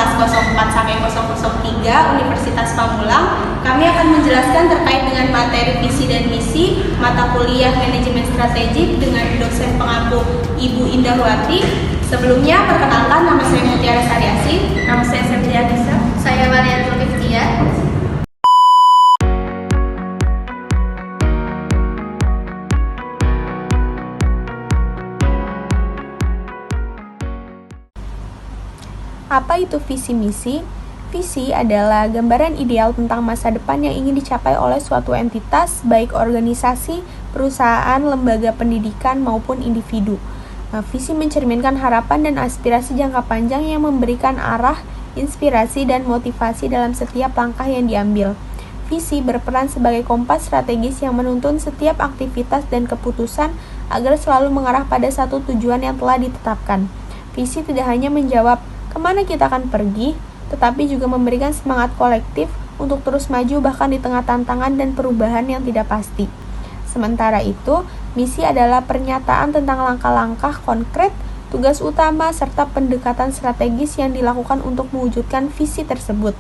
kelas 04-003 Universitas Pamulang. Kami akan menjelaskan terkait dengan materi visi dan misi mata kuliah Manajemen Strategik dengan dosen pengampu Ibu Indahwati. Sebelumnya, perkenalkan, nama saya Mutiara Sariasi. Nama saya Septia Bisa. Saya Maria Zulkiflia. Apa itu visi misi? Visi adalah gambaran ideal tentang masa depan yang ingin dicapai oleh suatu entitas, baik organisasi, perusahaan, lembaga pendidikan, maupun individu. Visi mencerminkan harapan dan aspirasi jangka panjang yang memberikan arah, inspirasi, dan motivasi dalam setiap langkah yang diambil. Visi berperan sebagai kompas strategis yang menuntun setiap aktivitas dan keputusan agar selalu mengarah pada satu tujuan yang telah ditetapkan. Visi tidak hanya menjawab kemana kita akan pergi, tetapi juga memberikan semangat kolektif untuk terus maju bahkan di tengah tantangan dan perubahan yang tidak pasti. Sementara itu, misi adalah pernyataan tentang langkah-langkah konkret, tugas utama, serta pendekatan strategis yang dilakukan untuk mewujudkan visi tersebut.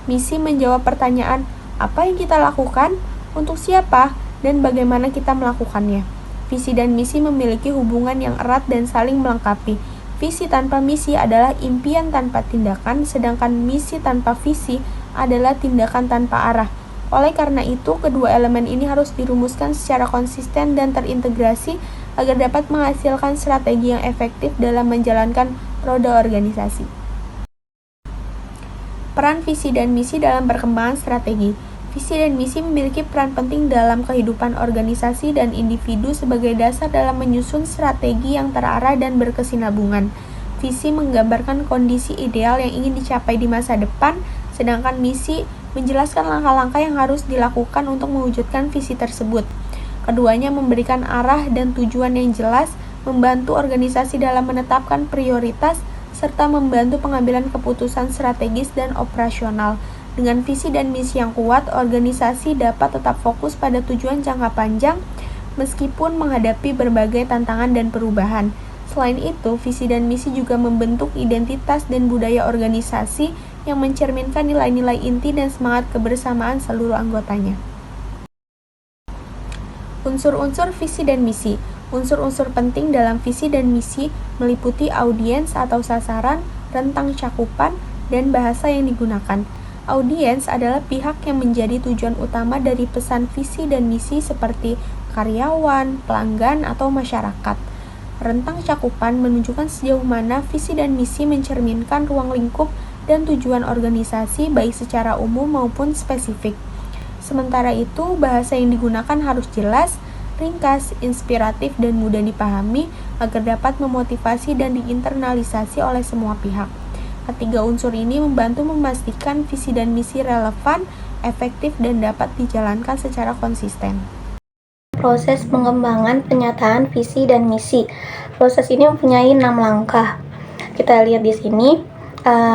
Misi menjawab pertanyaan, apa yang kita lakukan, untuk siapa, dan bagaimana kita melakukannya. Visi dan misi memiliki hubungan yang erat dan saling melengkapi. Visi tanpa misi adalah impian tanpa tindakan, sedangkan misi tanpa visi adalah tindakan tanpa arah. Oleh karena itu, kedua elemen ini harus dirumuskan secara konsisten dan terintegrasi agar dapat menghasilkan strategi yang efektif dalam menjalankan roda organisasi. Peran visi dan misi dalam perkembangan strategi. Visi dan misi memiliki peran penting dalam kehidupan organisasi dan individu sebagai dasar dalam menyusun strategi yang terarah dan berkesinambungan. Visi menggambarkan kondisi ideal yang ingin dicapai di masa depan, sedangkan misi menjelaskan langkah-langkah yang harus dilakukan untuk mewujudkan visi tersebut. Keduanya memberikan arah dan tujuan yang jelas, membantu organisasi dalam menetapkan prioritas, serta membantu pengambilan keputusan strategis dan operasional. Dengan visi dan misi yang kuat, organisasi dapat tetap fokus pada tujuan jangka panjang meskipun menghadapi berbagai tantangan dan perubahan. Selain itu, visi dan misi juga membentuk identitas dan budaya organisasi yang mencerminkan nilai-nilai inti dan semangat kebersamaan seluruh anggotanya. Unsur-unsur visi dan misi. Unsur-unsur penting dalam visi dan misi meliputi audiens atau sasaran, rentang cakupan, dan bahasa yang digunakan. Audiens adalah pihak yang menjadi tujuan utama dari pesan visi dan misi seperti karyawan, pelanggan, atau masyarakat. Rentang cakupan menunjukkan sejauh mana visi dan misi mencerminkan ruang lingkup dan tujuan organisasi baik secara umum maupun spesifik. Sementara itu, bahasa yang digunakan harus jelas, ringkas, inspiratif, dan mudah dipahami agar dapat memotivasi dan diinternalisasi oleh semua pihak. Ketiga unsur ini membantu memastikan visi dan misi relevan, efektif, dan dapat dijalankan secara konsisten. Proses pengembangan penyataan visi dan misi. Proses ini mempunyai 6 langkah. Kita lihat di sini.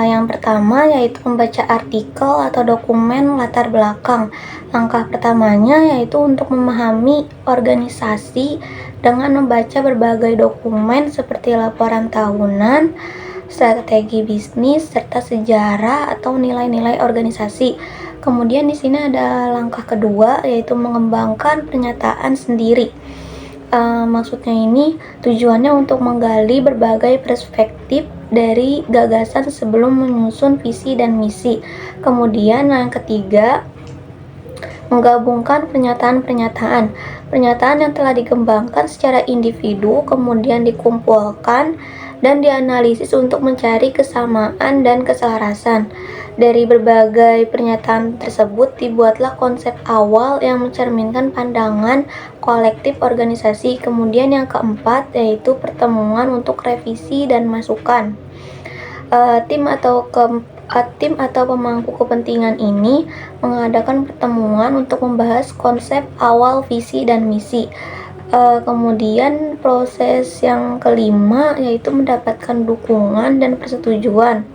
Yang pertama yaitu membaca artikel atau dokumen latar belakang. Langkah pertamanya yaitu untuk memahami organisasi dengan membaca berbagai dokumen seperti laporan tahunan, strategi bisnis, serta sejarah atau nilai-nilai organisasi. Kemudian di sini ada langkah kedua yaitu mengembangkan pernyataan sendiri. Maksudnya ini tujuannya untuk menggali berbagai perspektif dari gagasan sebelum menyusun visi dan misi. Kemudian yang ketiga, menggabungkan pernyataan-pernyataan. Pernyataan yang telah dikembangkan secara individu kemudian dikumpulkan dan dianalisis untuk mencari kesamaan dan keselarasan. Dari berbagai pernyataan tersebut dibuatlah konsep awal yang mencerminkan pandangan kolektif organisasi. Kemudian yang keempat yaitu pertemuan untuk revisi dan masukan. Tim atau pemangku kepentingan ini mengadakan pertemuan untuk membahas konsep awal visi dan misi. Kemudian proses yang kelima yaitu mendapatkan dukungan dan persetujuan.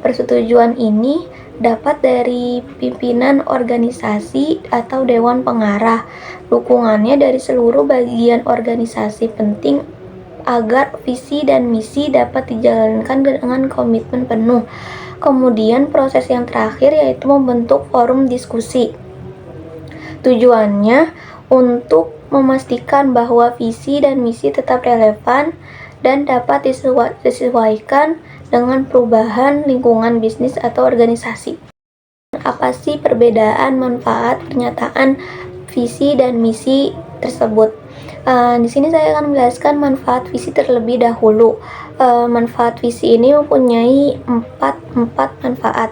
Persetujuan ini dapat dari pimpinan organisasi atau dewan pengarah. Dukungannya dari seluruh bagian organisasi penting agar visi dan misi dapat dijalankan dengan komitmen penuh. Kemudian proses yang terakhir yaitu membentuk forum diskusi. Tujuannya untuk memastikan bahwa visi dan misi tetap relevan dan dapat disesuaikan dengan perubahan lingkungan bisnis atau organisasi. Apa sih perbedaan manfaat pernyataan visi dan misi tersebut? Di sini saya akan menjelaskan manfaat visi terlebih dahulu. Manfaat visi ini mempunyai empat manfaat.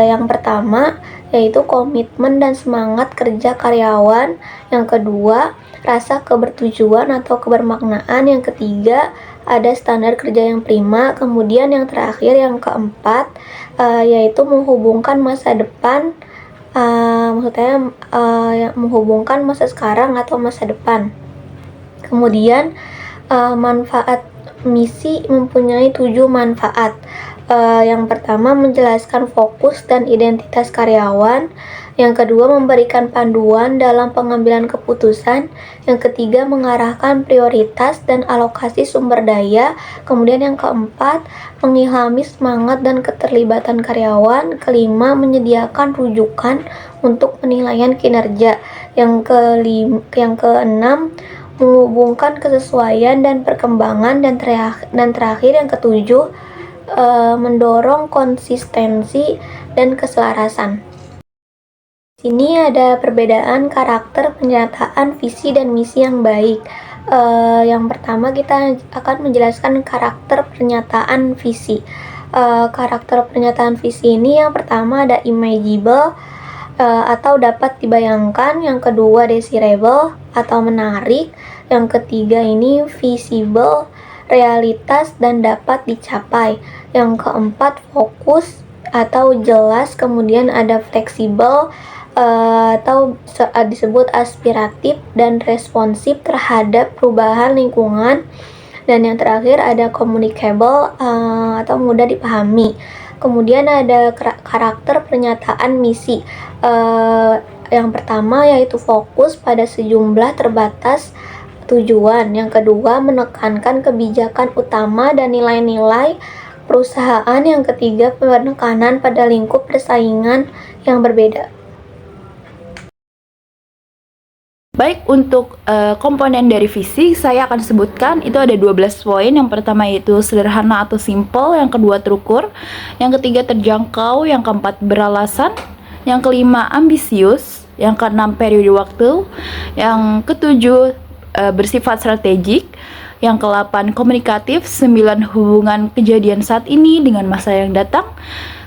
Yang pertama yaitu komitmen dan semangat kerja karyawan. Yang kedua, rasa kebertujuan atau kebermaknaan. Yang ketiga, ada standar kerja yang prima. Kemudian yang terakhir, yang keempat, yaitu menghubungkan masa depan, menghubungkan masa sekarang atau masa depan. Kemudian manfaat misi mempunyai 7 manfaat. Yang pertama, menjelaskan fokus dan identitas karyawan. Yang kedua, memberikan panduan dalam pengambilan keputusan. Yang ketiga, mengarahkan prioritas dan alokasi sumber daya. Kemudian yang keempat, mengilhami semangat dan keterlibatan karyawan. Kelima, menyediakan rujukan untuk penilaian kinerja. Yang keenam, menghubungkan kesesuaian dan perkembangan. Dan terakhir yang ketujuh, mendorong konsistensi dan keselarasan. Sini ada perbedaan karakter pernyataan visi dan misi yang baik. Yang pertama kita akan menjelaskan karakter pernyataan visi. Karakter pernyataan visi ini yang pertama ada imaginable atau dapat dibayangkan. Yang kedua desirable atau menarik. Yang ketiga ini visible, realitas dan dapat dicapai. Yang keempat fokus atau jelas. Kemudian ada fleksibel atau disebut aspiratif dan responsif terhadap perubahan lingkungan. Dan yang terakhir ada communicable atau mudah dipahami. Kemudian ada karakter pernyataan misi. Yang pertama yaitu fokus pada sejumlah terbatas tujuan. Yang kedua, menekankan kebijakan utama dan nilai-nilai perusahaan. Yang ketiga, penekanan pada lingkup persaingan yang berbeda. Baik, untuk komponen dari visi saya akan sebutkan itu ada 12 poin. Yang pertama yaitu sederhana atau simple, yang kedua terukur, yang ketiga terjangkau, yang keempat beralasan, yang kelima ambisius, yang keenam periode waktu, yang ketujuh bersifat strategik, yang ke-8 komunikatif, 9 hubungan kejadian saat ini dengan masa yang datang,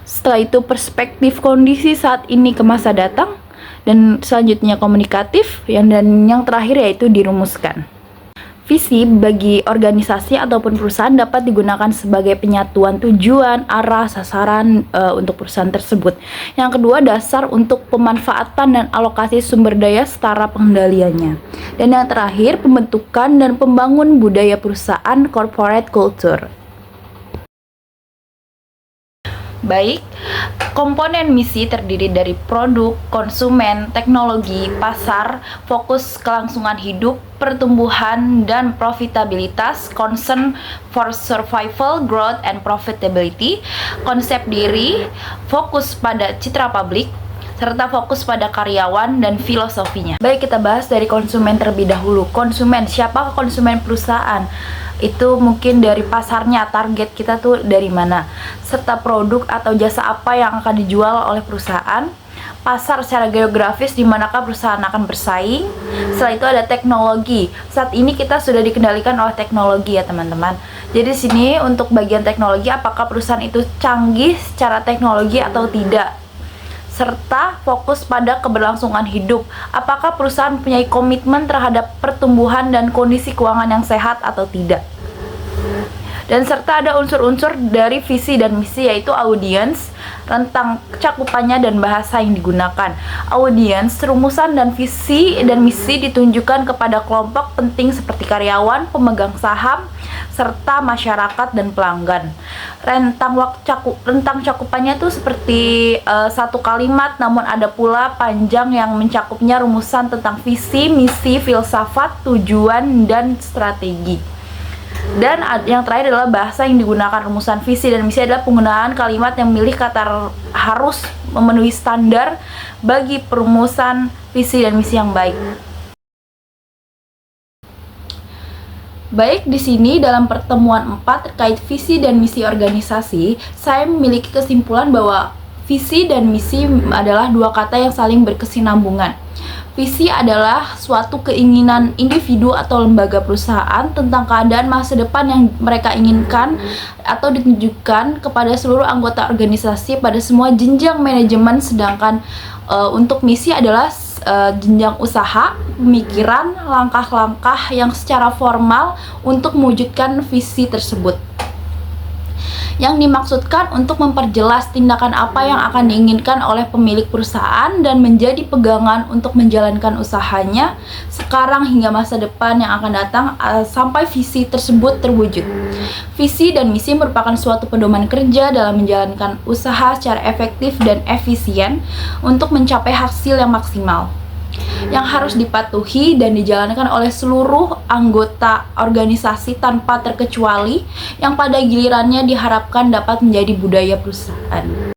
setelah itu perspektif kondisi saat ini ke masa datang, dan selanjutnya komunikatif, dan yang terakhir yaitu dirumuskan. Visi bagi organisasi ataupun perusahaan dapat digunakan sebagai penyatuan tujuan, arah, sasaran untuk perusahaan tersebut. Yang kedua, dasar untuk pemanfaatan dan alokasi sumber daya setara pengendaliannya. Dan yang terakhir, pembentukan dan pembangun budaya perusahaan, corporate culture. Baik, komponen misi terdiri dari produk, konsumen, teknologi, pasar, fokus kelangsungan hidup, pertumbuhan dan profitabilitas, concern for survival, growth and profitability, konsep diri, fokus pada citra publik, serta fokus pada karyawan dan filosofinya. Baik, kita bahas dari konsumen terlebih dahulu. Konsumen, siapa konsumen perusahaan? Itu mungkin dari pasarnya, target kita tuh dari mana, serta produk atau jasa apa yang akan dijual oleh perusahaan, pasar secara geografis di manakah perusahaan akan bersaing. Setelah itu ada teknologi. Saat ini kita sudah dikendalikan oleh teknologi ya teman-teman. Jadi sini untuk bagian teknologi, apakah perusahaan itu canggih secara teknologi atau tidak, serta fokus pada keberlangsungan hidup. Apakah perusahaan mempunyai komitmen terhadap pertumbuhan dan kondisi keuangan yang sehat atau tidak. Dan serta ada unsur-unsur dari visi dan misi, yaitu audience, rentang cakupannya dan bahasa yang digunakan. Audience, rumusan dan visi dan misi ditunjukkan kepada kelompok penting seperti karyawan, pemegang saham, serta masyarakat dan pelanggan. Rentang cakupannya itu seperti satu kalimat, namun ada pula panjang yang mencakupnya rumusan tentang visi, misi, filsafat, tujuan, dan strategi. Dan yang terakhir adalah bahasa yang digunakan. Rumusan visi dan misi adalah penggunaan kalimat yang memilih kata harus memenuhi standar bagi perumusan visi dan misi yang baik. Baik, di sini dalam pertemuan 4 terkait visi dan misi organisasi, saya memiliki kesimpulan bahwa visi dan misi adalah dua kata yang saling berkesinambungan. Visi adalah suatu keinginan individu atau lembaga perusahaan tentang keadaan masa depan yang mereka inginkan atau ditunjukkan kepada seluruh anggota organisasi pada semua jenjang manajemen, sedangkan untuk misi adalah jenjang usaha, pemikiran, langkah-langkah yang secara formal untuk mewujudkan visi tersebut. Yang dimaksudkan untuk memperjelas tindakan apa yang akan diinginkan oleh pemilik perusahaan dan menjadi pegangan untuk menjalankan usahanya sekarang hingga masa depan yang akan datang sampai visi tersebut terwujud. Visi dan misi merupakan suatu pedoman kerja dalam menjalankan usaha secara efektif dan efisien untuk mencapai hasil yang maksimal, yang harus dipatuhi dan dijalankan oleh seluruh anggota organisasi tanpa terkecuali, yang pada gilirannya diharapkan dapat menjadi budaya perusahaan.